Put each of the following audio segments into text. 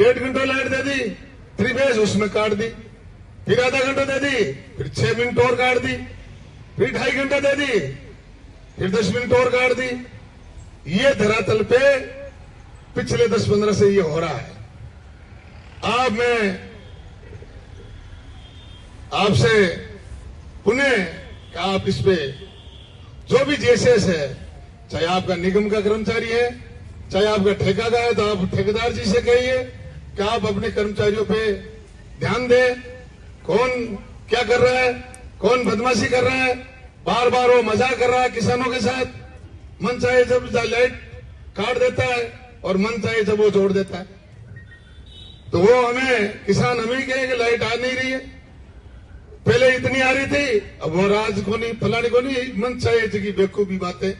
1.5 घंटा लाइट दे दी 3 फेज, उसमें काट दी, फिर आधा घंटा दे दी, फिर 6 मिनट और काट दी, फिर 2.5 घंटा दे दी, फिर 10 मिनट और काट दी। ये धरातल पे पिछले 10-15 से ये हो रहा है। अब मैं आपसे पुनः आप इस पे जो भी जेसेस है, चाहे आपका निगम का कर्मचारी है, चाहे आपका ठेका का है, तो आप ठेकेदार जी से कहिए कि आप अपने कर्मचारियों पे ध्यान दें। कौन क्या कर रहा है, कौन बदमाशी कर रहा है, बार बार वो मजाक कर रहा है किसानों के साथ, मन चाहे जब लाइट काट देता है और मन चाहे जब वो जोड़ देता है। तो वो हमें किसान हमें कहे कि लाइट आ नहीं रही है, पहले इतनी आ रही थी, अब वो राज को नहीं, फलाने को नहीं, मन चाहे जगह बेवकूफी बातें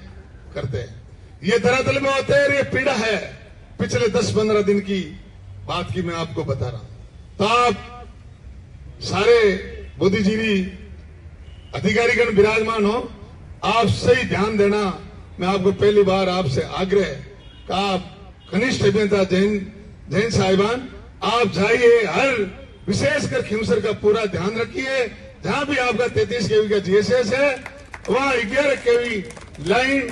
करते हैं। ये धरातल में होते हैं, ये पीड़ा है पिछले 10-15 दिन की बात की मैं आपको बता रहा हूं। तो आप सारे बुद्धिजीवी अधिकारीगण विराजमान हो, आप सही ध्यान देना। मैं आपको पहली बार आपसे आग्रह का, आप कनिष्ठ अभियंता जैन साहिबान, आप जाइए, हर विशेषकर खिमसर का पूरा ध्यान रखिए। जहां भी आपका 33 केवी का जीएसएस है, वहां 11 केवी लाइन,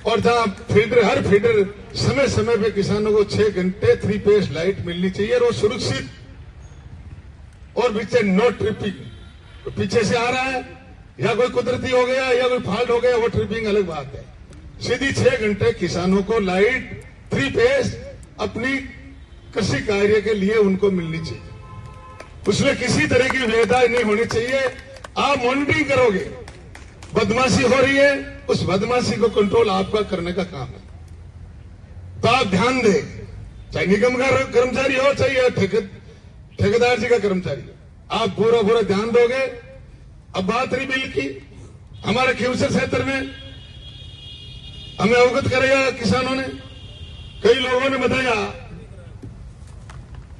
और जहां फीडर, हर फीडर समय समय पे किसानों को 6 घंटे 3 फेज लाइट मिलनी चाहिए, और वो सुरक्षित, और पीछे नो ट्रिपिंग। पीछे से आ रहा है या कोई कुदरती हो गया या कोई फॉल्ट हो गया, वो ट्रिपिंग अलग बात है। सीधी 6 घंटे किसानों को लाइट 3 फेज अपनी कृषि कार्य के लिए उनको मिलनी चाहिए, उसमें किसी तरह की भेदभाव नहीं होनी चाहिए। आप मॉनिटरिंग करोगे, बदमाशी हो रही है, उस बदमाशी को कंट्रोल आपका करने का काम है। तो आप ध्यान दें, चाहे निगम का कर्मचारी हो, चाहे ठेकेदार जी का कर्मचारी हो, आप पूरा ध्यान दोगे। अब बात रही बिल की, हमारे खिमसर क्षेत्र में हमें अवगत करेगा किसानों ने, कई लोगों ने बताया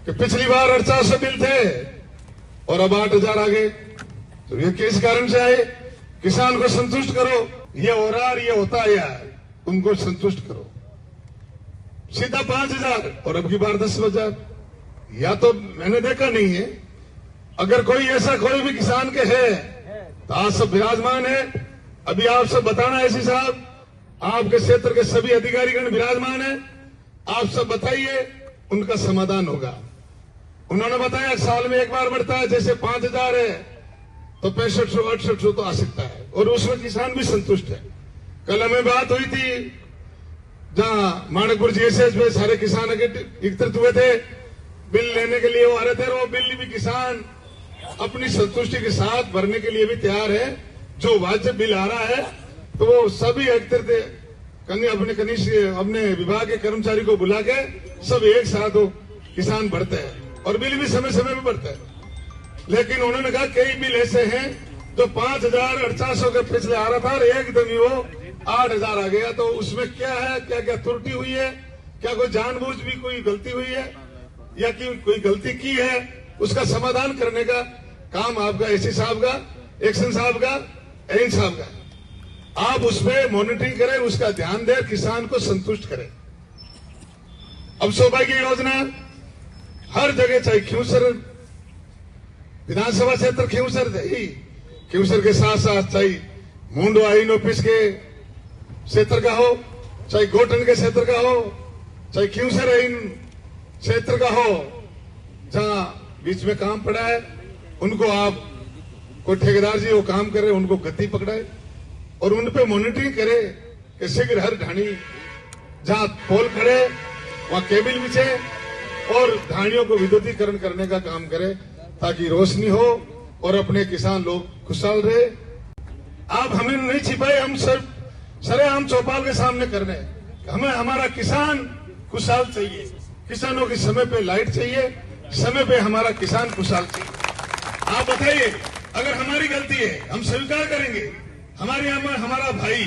कि पिछली बार 4800 बिल थे और अब 8000 आ गए। तो ये किस कारण से आए? किसान को संतुष्ट करो, ये हो रहा, ये होता है यार, उनको संतुष्ट करो। सीधा 5000 और अब की बार 10,000। या तो मैंने देखा नहीं है, अगर कोई ऐसा कोई भी किसान के है तो आज सब विराजमान है। अभी आप सब बताना ऐसी साहब, आपके क्षेत्र के सभी अधिकारीगण विराजमान है, आप सब बताइए, उनका समाधान होगा। उन्होंने बताया साल में एक बार बढ़ता है, जैसे 5000 है तो 6500-6800 तो आ सकता है, और उसमें किसान भी संतुष्ट है। कल हमें बात हुई थी, जहां माणकपुर जीएसएस में सारे किसान एकत्रित हुए थे, बिल लेने के लिए वो आ रहे थे, और वो बिल भी किसान अपनी संतुष्टि के साथ भरने के लिए भी तैयार है। जो वाजिब बिल आ रहा है तो वो सभी एकत्रित अपने विभाग के कर्मचारी को बुला के सब एक साथ वो किसान भरते हैं, और बिल भी समय समय में भरते हैं। लेकिन उन्होंने कहा कई बिल ऐसे हैं जो 5000-4800 के पिछले आ रहा था, और एकदम ही वो 8000 आ गया। तो उसमें क्या है, क्या क्या त्रुटि हुई है, क्या कोई जानबूझ भी कोई गलती हुई है, या कि कोई गलती की है, उसका समाधान करने का काम आपका एसी साहब का, एक्शन साहब का, एन साहब का। आप उस पर मॉनिटरिंग करें, उसका ध्यान दें, किसान को संतुष्ट करें। अब सौभाग्य योजना हर जगह, चाहे खिमसर विधानसभा क्षेत्र खिमसर के साथ साथ चाहे मुंडो आइन ऑफिस के क्षेत्र का हो, चाहे गोटन के क्षेत्र का हो, चाहे खिमसर आइन क्षेत्र का हो, जहां बीच में काम पड़ा है, उनको आप, कोई ठेकेदार जी वो काम कर रहे, उनको गति पकड़ाए और उन पे मॉनिटरिंग करे कि शीघ्र हर ढाणी जहां पोल खड़े वहां केबल बिछे और ढाणियों को विद्युतीकरण करने का काम करे, ताकि रोशनी हो और अपने किसान लोग खुशहाल रहे। आप हमें नहीं छिपाए, हम सरेआम चौपाल के सामने कर रहे हैं। हमें हमारा किसान खुशहाल चाहिए, किसानों की समय पे लाइट चाहिए, समय पे हमारा किसान खुशहाल चाहिए। आप बताइए, अगर हमारी गलती है हम स्वीकार करेंगे, हमारा भाई,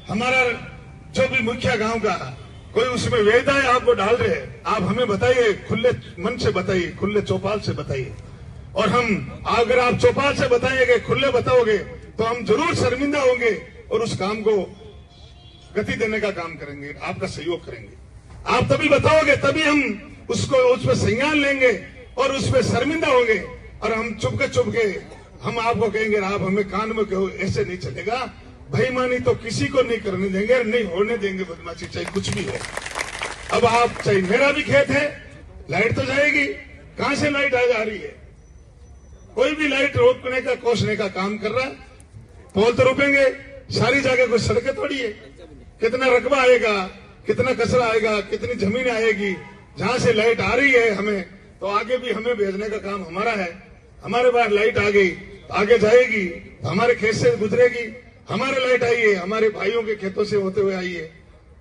हमारा जो भी मुखिया गांव का कोई उसमें वेदाएं आपको डाल रहे हैं, आप हमें बताइए, खुले मन से बताइए, खुले चौपाल से बताइए। और हम, अगर आप चौपाल से बताइएगा, खुले बताओगे, तो हम जरूर शर्मिंदा होंगे और उस काम को गति देने का काम करेंगे, आपका सहयोग करेंगे। आप तभी बताओगे, तभी हम उसको उस पर संज्ञान लेंगे और उस पर शर्मिंदा होंगे और हम चुपके हम आपको कहेंगे आप हमें कान में कहो, ऐसे नहीं चलेगा। बेईमानी तो किसी को नहीं करने देंगे, नहीं होने देंगे बदमाशी, चाहे कुछ भी हो। अब आप चाहे मेरा भी खेत है, लाइट तो जाएगी, कहां से लाइट आ जा रही है? कोई भी लाइट रोकने का कोसने का काम कर रहा है, पोल तो रोकेंगे, सारी जगह कोई सड़कें थोड़ी है। कितना रकबा आएगा, कितना कचरा आएगा, कितनी जमीन आएगी, जहां से लाइट आ रही है हमें, तो आगे भी हमें भेजने का काम हमारा है। हमारे पास लाइट आ गई तो आगे जाएगी, तो हमारे खेत से गुजरेगी, हमारे लाइट आई है, हमारे भाइयों के खेतों से होते हुए आई है।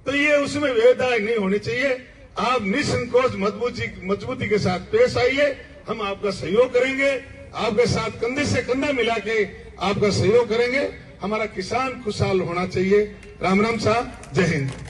तो ये उसमें विविधता नहीं होनी चाहिए। आप निसंकोच मजबूती के साथ पेश आइए, हम आपका सहयोग करेंगे, आपके साथ कंधे से कंधा मिला के आपका सहयोग करेंगे। हमारा किसान खुशहाल होना चाहिए। राम राम साहब, जय हिंद।